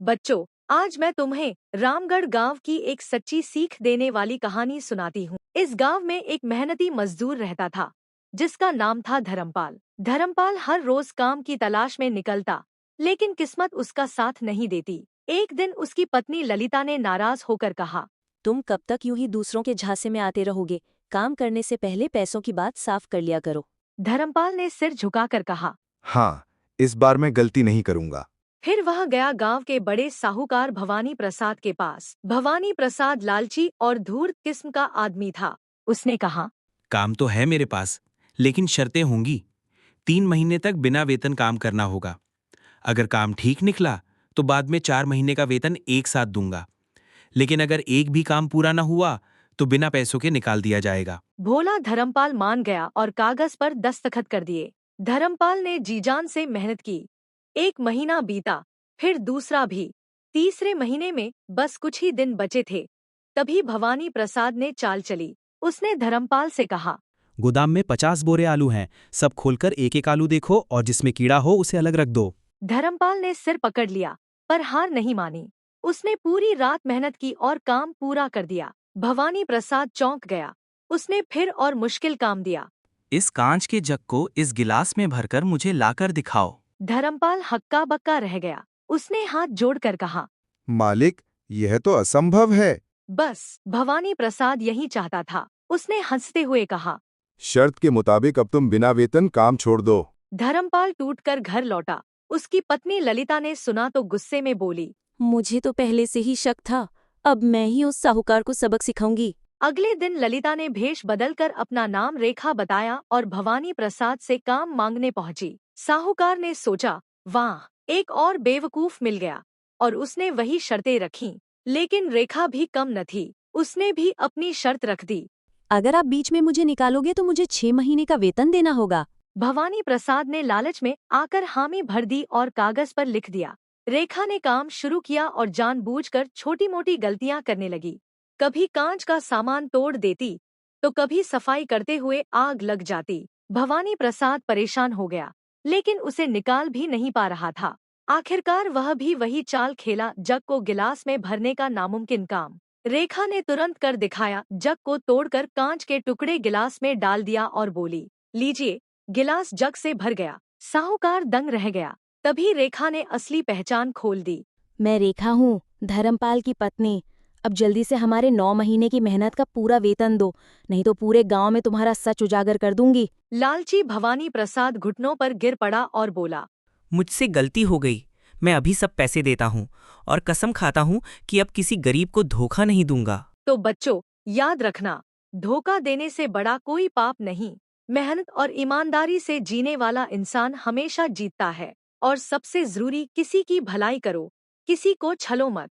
बच्चों, आज मैं तुम्हें रामगढ़ गांव की एक सच्ची सीख देने वाली कहानी सुनाती हूँ। इस गांव में एक मेहनती मजदूर रहता था, जिसका नाम था धर्मपाल। धर्मपाल हर रोज काम की तलाश में निकलता, लेकिन किस्मत उसका साथ नहीं देती। एक दिन उसकी पत्नी ललिता ने नाराज होकर कहा, तुम कब तक यूं ही दूसरों के झांसे में आते रहोगे? काम करने से पहले पैसों की बात साफ कर लिया करो। धर्मपाल ने सिर झुकाकर कहा। हाँ, इस बार मैं गलती नहीं करूंगा। फिर वह गया गांव के बड़े साहूकार भवानी प्रसाद के पास। भवानी प्रसाद लालची और धूर्त किस्म का आदमी था। उसने कहा, काम तो है मेरे पास, लेकिन शर्तें होंगी। 3 महीने तक बिना वेतन काम करना होगा। अगर काम ठीक निकला तो बाद में 4 महीने का वेतन एक साथ दूंगा, लेकिन अगर एक भी काम पूरा न हुआ तो बिना पैसों के निकाल दिया जाएगा। भोला धर्मपाल मान गया और कागज पर दस्तखत कर दिए। धर्मपाल ने जीजान से मेहनत की। 1 महीना बीता, फिर दूसरा भी। तीसरे महीने में बस कुछ ही दिन बचे थे, तभी भवानी प्रसाद ने चाल चली। उसने धर्मपाल से कहा, गोदाम में 50 बोरे आलू हैं, सब खोलकर एक एक आलू देखो और जिसमें कीड़ा हो उसे अलग रख दो। धर्मपाल ने सिर पकड़ लिया, पर हार नहीं मानी। उसने पूरी रात मेहनत की और काम पूरा कर दिया। भवानी प्रसाद चौंक गया। उसने फिर और मुश्किल काम दिया। इस कांच के जग को इस गिलास में भरकर मुझे लाकर दिखाओ। धर्मपाल हक्का बक्का रह गया। उसने हाथ जोड़कर कहा, मालिक, यह तो असंभव है। बस भवानी प्रसाद यही चाहता था। उसने हंसते हुए कहा। शर्त के मुताबिक अब तुम बिना वेतन काम छोड़ दो। धर्मपाल टूटकर घर लौटा। उसकी पत्नी ललिता ने सुना तो गुस्से में बोली, मुझे तो पहले से ही शक था, अब मैं ही उस साहूकार को सबक सिखाऊंगी। अगले दिन ललिता ने भेष बदलकर अपना नाम रेखा बताया और भवानी प्रसाद से काम मांगने पहुंची। साहूकार ने सोचा, वाह, एक और बेवकूफ मिल गया, और उसने वही शर्तें रखीं। लेकिन रेखा भी कम न थी। उसने भी अपनी शर्त रख दी। अगर आप बीच में मुझे निकालोगे तो मुझे 6 महीने का वेतन देना होगा। भवानी प्रसाद ने लालच में आकर हामी भर दी और कागज पर लिख दिया। रेखा ने काम शुरू किया और जानबूझकर छोटी मोटी गलतियां करने लगी। कभी कांच का सामान तोड़ देती, तो कभी सफाई करते हुए आग लग जाती। भवानी प्रसाद परेशान हो गया, लेकिन उसे निकाल भी नहीं पा रहा था। आखिरकार वह भी वही चाल खेला, जग को गिलास में भरने का नामुमकिन काम। रेखा ने तुरंत कर दिखाया। जग को तोड़कर कांच के टुकड़े गिलास में डाल दिया और बोली, लीजिए। गिलास जग से भर गया। साहूकार दंग रह गया। तभी रेखा ने असली पहचान खोल दी। मैं रेखा हूँ, धर्मपाल की पत्नी। अब जल्दी से हमारे 9 महीने की मेहनत का पूरा वेतन दो, नहीं तो पूरे गांव में तुम्हारा सच उजागर कर दूंगी। लालची भवानी प्रसाद घुटनों पर गिर पड़ा और बोला, मुझसे गलती हो गई। मैं अभी सब पैसे देता हूँ और कसम खाता हूँ कि अब किसी गरीब को धोखा नहीं दूंगा। तो बच्चों, याद रखना, धोखा देने से बड़ा कोई पाप नहीं। मेहनत और ईमानदारी से जीने वाला इंसान हमेशा जीतता है। और सबसे जरूरी, किसी की भलाई करो, किसी को छलो मत।